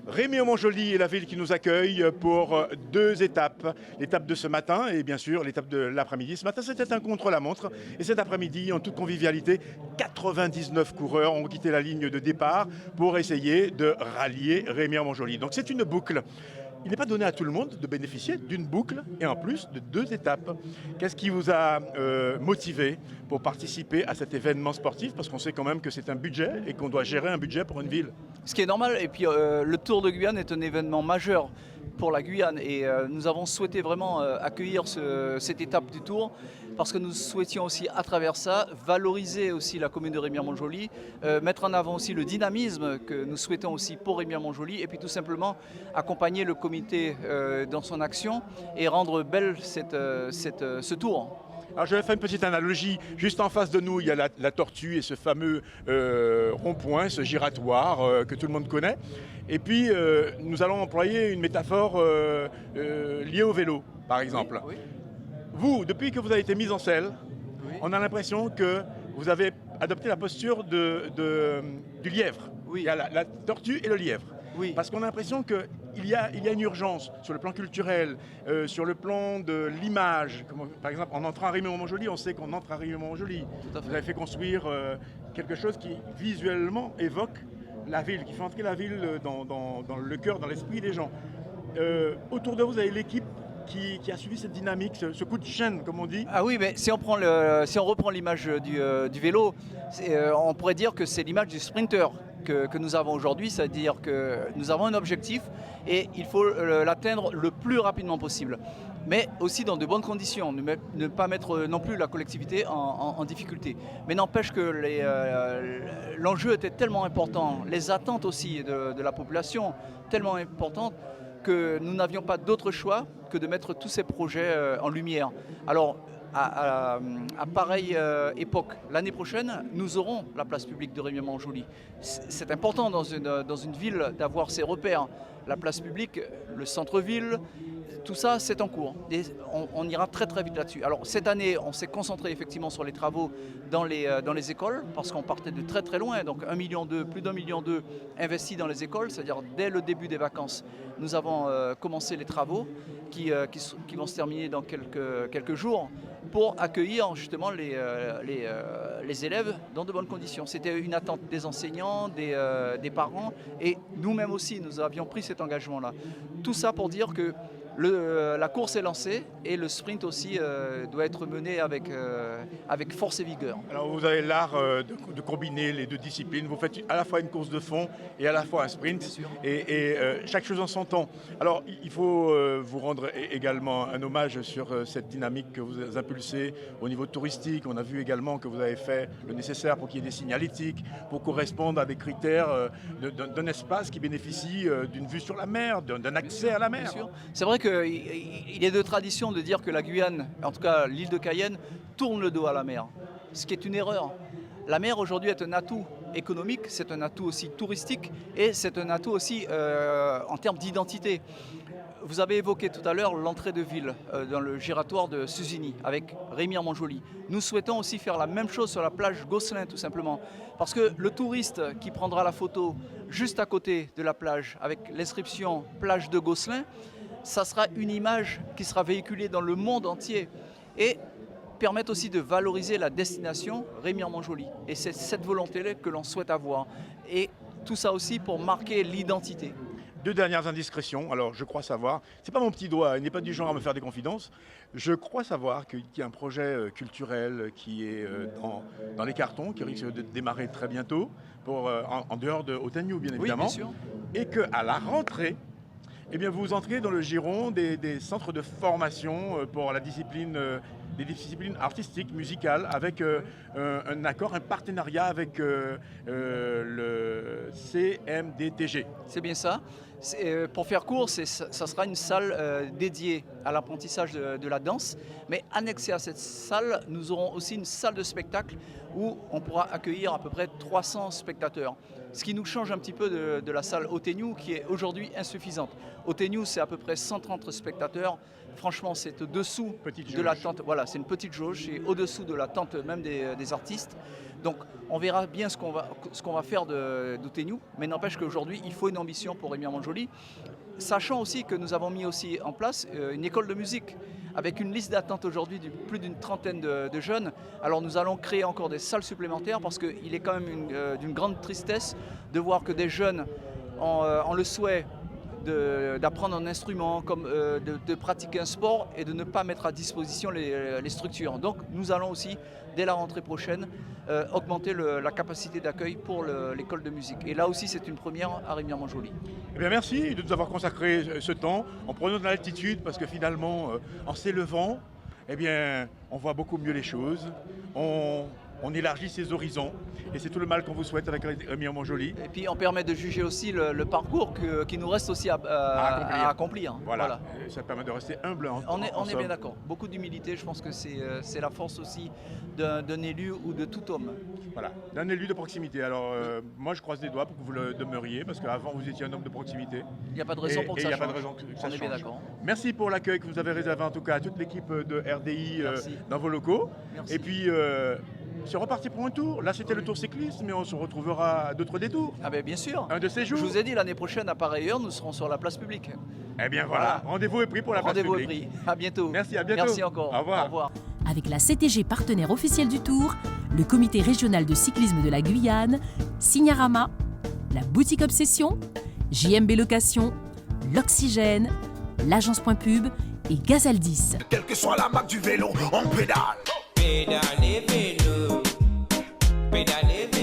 Rémy-Montjoly est la ville qui nous accueille pour deux étapes. L'étape de ce matin et bien sûr l'étape de l'après-midi. Ce matin, c'était un contre-la-montre. Et cet après-midi, en toute convivialité, 99 coureurs ont quitté la ligne de départ pour essayer de rallier Rémy-Montjoly. Donc c'est une boucle. Il n'est pas donné à tout le monde de bénéficier d'une boucle et en plus de deux étapes. Qu'est-ce qui vous a motivé pour participer à cet événement sportif? Parce qu'on sait quand même que c'est un budget et qu'on doit gérer un budget pour une ville. Ce qui est normal, et puis le Tour de Guyane est un événement majeur pour la Guyane et nous avons souhaité vraiment accueillir cette étape du Tour parce que nous souhaitions aussi à travers ça valoriser aussi la commune de Rémy-Montjoly, mettre en avant aussi le dynamisme que nous souhaitons aussi pour Rémy-Montjoly et puis tout simplement accompagner le comité dans son action et rendre belle ce Tour. Alors je vais faire une petite analogie. Juste en face de nous, il y a la tortue et ce fameux rond-point, ce giratoire que tout le monde connaît. Et puis, nous allons employer une métaphore liée au vélo, par exemple. Oui, oui. Vous, depuis que vous avez été mis en selle, Oui. on a l'impression que vous avez adopté la posture du lièvre. Oui. Il y a la tortue et le lièvre. Oui. Parce qu'on a l'impression qu'il y a une urgence sur le plan culturel, sur le plan de l'image. Par exemple, en entrant à Rémy-Montjoly, on sait qu'on entre à Rémy-Montjoly. Tout à fait. Vous avez fait construire quelque chose qui visuellement évoque la ville, qui fait entrer la ville dans le cœur, dans l'esprit des gens. Autour de vous, vous avez l'équipe qui a suivi cette dynamique, ce coup de chaîne, comme on dit. Ah oui, mais si on reprend l'image du vélo, on pourrait dire que c'est l'image du sprinter que nous avons aujourd'hui, c'est-à-dire que nous avons un objectif et il faut l'atteindre le plus rapidement possible. Mais aussi dans de bonnes conditions, ne pas mettre non plus la collectivité en difficulté. Mais n'empêche que l'enjeu était tellement important, les attentes aussi de la population tellement importantes, que nous n'avions pas d'autre choix que de mettre tous ces projets en lumière. Alors, à pareille époque, l'année prochaine, nous aurons la place publique de Rémy-Montjoly. C'est important dans une ville d'avoir ses repères. La place publique, le centre-ville, tout ça, c'est en cours. Et on ira très très vite là-dessus. Alors cette année, on s'est concentré effectivement sur les travaux dans les écoles, parce qu'on partait de très très loin. Donc 1,2 million, plus d'1,2 million investis dans les écoles, c'est-à-dire dès le début des vacances, nous avons commencé les travaux qui vont se terminer dans quelques jours pour accueillir justement les élèves dans de bonnes conditions. C'était une attente des enseignants, des parents et nous-mêmes aussi, nous avions pris cet engagement-là. Tout ça pour dire que la course est lancée et le sprint aussi doit être mené avec force et vigueur. Alors vous avez l'art de combiner les deux disciplines. Vous faites à la fois une course de fond et à la fois un sprint. Bien sûr. Et chaque chose en son temps. Alors il faut vous rendre également un hommage sur cette dynamique que vous impulsez au niveau touristique. On a vu également que vous avez fait le nécessaire pour qu'il y ait des signalétiques, pour correspondre à des critères d'un espace qui bénéficie d'une vue sur la mer, d'un accès à la mer. Bien sûr. C'est vrai qu'il est de tradition de dire que la Guyane, en tout cas l'île de Cayenne, tourne le dos à la mer, ce qui est une erreur. La mer aujourd'hui est un atout économique, c'est un atout aussi touristique et c'est un atout aussi en termes d'identité. Vous avez évoqué tout à l'heure l'entrée de ville dans le giratoire de Suzini avec Rémy-Montjoly. Nous souhaitons aussi faire la même chose sur la plage Gosselin tout simplement. Parce que le touriste qui prendra la photo juste à côté de la plage avec l'inscription plage de Gosselin, ça sera une image qui sera véhiculée dans le monde entier et permettre aussi de valoriser la destination Rémy-Montjoly. Et c'est cette volonté-là que l'on souhaite avoir. Et tout ça aussi pour marquer l'identité. Deux dernières indiscrétions. Alors, je crois savoir, c'est pas mon petit doigt, il n'est pas du genre à me faire des confidences. Je crois savoir qu'il y a un projet culturel qui est dans les cartons, qui risque de démarrer très bientôt, en dehors de Hautagnou, bien évidemment. Oui, bien sûr. Et qu'à la rentrée, eh bien, vous entrez dans le giron des centres de formation pour la discipline, des disciplines artistiques, musicales, avec un accord, un partenariat avec le CMDTG. C'est bien ça. Pour faire court, ça sera une salle dédiée à l'apprentissage de la danse. Mais annexée à cette salle, nous aurons aussi une salle de spectacle où on pourra accueillir à peu près 300 spectateurs. Ce qui nous change un petit peu de la salle Hautagnou qui est aujourd'hui insuffisante. Hautagnou, c'est à peu près 130 spectateurs. Franchement, c'est au-dessous de l'attente. Voilà. voilà, c'est une petite jauge, c'est au-dessous de l'attente même des artistes. Donc on verra bien ce qu'on va faire d'Outenou, mais n'empêche qu'aujourd'hui, il faut une ambition pour Rémy-Armanjoli, sachant aussi que nous avons mis aussi en place une école de musique, avec une liste d'attente aujourd'hui de plus d'une trentaine de jeunes. Alors nous allons créer encore des salles supplémentaires, parce qu'il est quand même d'une grande tristesse de voir que des jeunes ont le souhait d'apprendre un instrument, comme de pratiquer un sport et de ne pas mettre à disposition les structures. Donc nous allons aussi, dès la rentrée prochaine, augmenter la capacité d'accueil pour l'école de musique. Et là aussi, c'est une première à Rémy-Armanjoli. Eh bien, merci de nous avoir consacré ce temps en prenant de l'altitude, parce que finalement, en s'élevant, eh bien, on voit beaucoup mieux les choses. On élargit ses horizons et c'est tout le mal qu'on vous souhaite avec Rémy-Armanjoli. Et puis on permet de juger aussi le parcours qui nous reste aussi à accomplir. Voilà. Ça permet de rester humble. On est bien d'accord. Beaucoup d'humilité, je pense que c'est la force aussi d'un élu ou de tout homme. Voilà, d'un élu de proximité. Alors moi je croise les doigts pour que vous le demeuriez, parce qu'avant vous étiez un homme de proximité. Il n'y a pas de raison pour que ça change. Il n'y a pas de raison que ça change. On est bien d'accord. Merci pour l'accueil que vous avez réservé en tout cas à toute l'équipe de RDI dans vos locaux. Merci. Et puis c'est reparti pour un tour. Là, c'était le tour cycliste, mais on se retrouvera à d'autres détours. Ah ben bien sûr. Un de ces jours. Je vous ai dit, l'année prochaine, à pareille heure, nous serons sur la place publique. Eh bien voilà. Rendez-vous est pris pour la place publique. Rendez-vous est pris. À bientôt. Merci, à bientôt. Merci encore. Au revoir. Au revoir. Avec la CTG partenaire officielle du Tour, le comité régional de cyclisme de la Guyane, Signarama, la boutique Obsession, JMB Location, l'Oxygène, l'agence Point Pub et Gazaldis. Quelle que soit la marque du vélo, on pédale. Pédalez vélo, pédalez vélo.